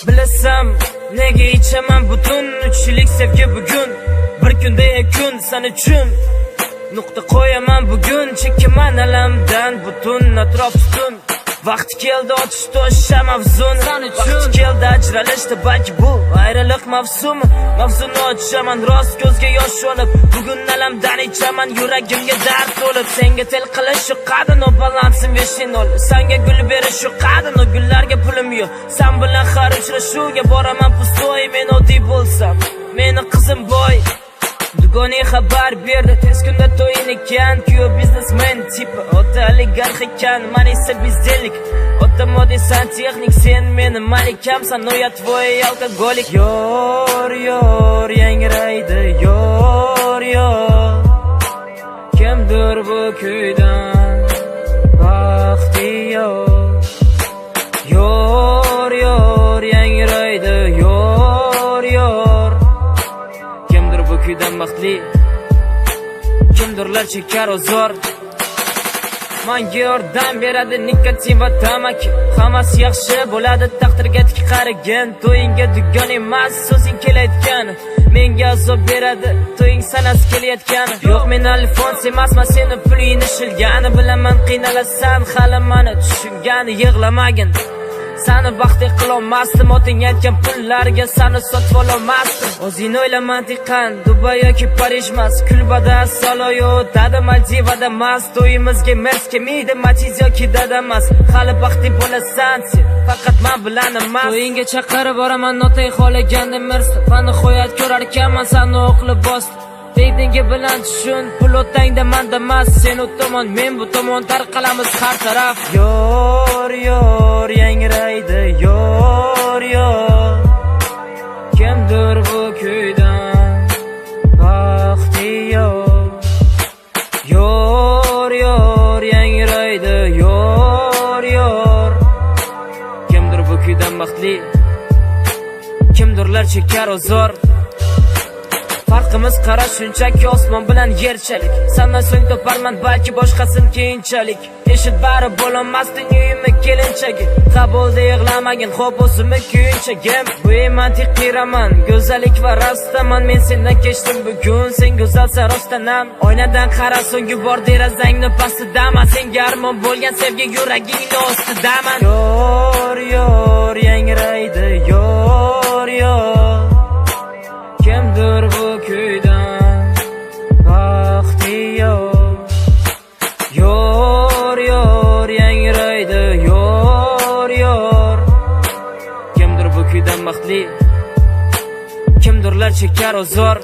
Bilasam nega ichaman butun 3 yillik sevgi bugun bir kunda kun sen uchun nuqta qo'yaman bugun chekaman alamdan butun atrof tutun vaqti keldi otish to'sha mavzun vaqti keldi ajralishdi balki bu ayriliq mavsumi mavzuni ochaman rost ko'zga yosh olib bugun alamdan ichaman yuragimga dard to'lib senga tel qilish shu qadin o balansim veshinol senga gul berish shu qadin o gullarga pulim yo'q sen bilan har uchrashuvga boraman pustoy men oddiy bo'lsam meni qizim boy Dugoni xabar berdi tez kunda to'yin ekan kuyov biznesmen tipi ota oligarx ekan men esa bizdelik ota moddiy santexnik sen meni malikamsan no я твой alkogolik yor yor yangraydi yor yor kimdir bu kuydan baxti yo'q yor yor yangraydi yor yor kimdir bu kuydan baxtli kimdirlar chekar ozor menga yordam beradi nikotin va tamaki hammasi yaxshi bo'ladi taqdirga tik qaragin to'yingga dugon emas so'zing kelayotgan menga azob beradi to'ying sanasi kelayotgani yo'q men alfons emasman seni pulingni shilgani bilaman qiynalasan hali mani tushungani yig'lamagin Seni baxtli qilolmasdim oting aytgan pullarga seni sotib ololmasdim o'zingni o'yla mantiqan Dubay yoki Parij emas kulbada saloyo o'tadi Maldivada emas to'yimizga mers kelmaydi Matiz yoki dada emas hali baxtli bo'lasan sen faqat men bilan emas to'yingga chaqirib boraman notay xohlaganda mers fani qo'yat ko'rar ekanman seni o'qlib bosdim Deydingi bilan tushun pul o'tangda manda emas sen u tomon men bu tomon tarqalamiz har taraf yor yor yangraydi yor yor kimdir bu kuydan baxti yo'q yor yor yangraydi yor yor kimdir bu kuydan baxtli kimdirlar chekar ozor Farqimiz qara shunchaki osmon bilan yerchalik Sandan so'ng toparman balki boshqasin keyinchalik Eshit bari bo'lolmas dunyoyimni kelinchagi Qabulda yig'lamagin xo'p o'zimni kuyinchagim Bu mantiqiy roman go'zallik va rastaman Men sendan kechdim bugun sen go'zalsan rostdanam Oynadan qara so'ng yubor derazangni pastidaman Senga armon bo'lgan sevgi yuragingni ostidaman Yor yor yangraydi yor yor Kimdir bu kuydan baxti yo'q yor yor yangraydi yor yor kimdir bu kuydan baxtli kimdirlar chekar ozor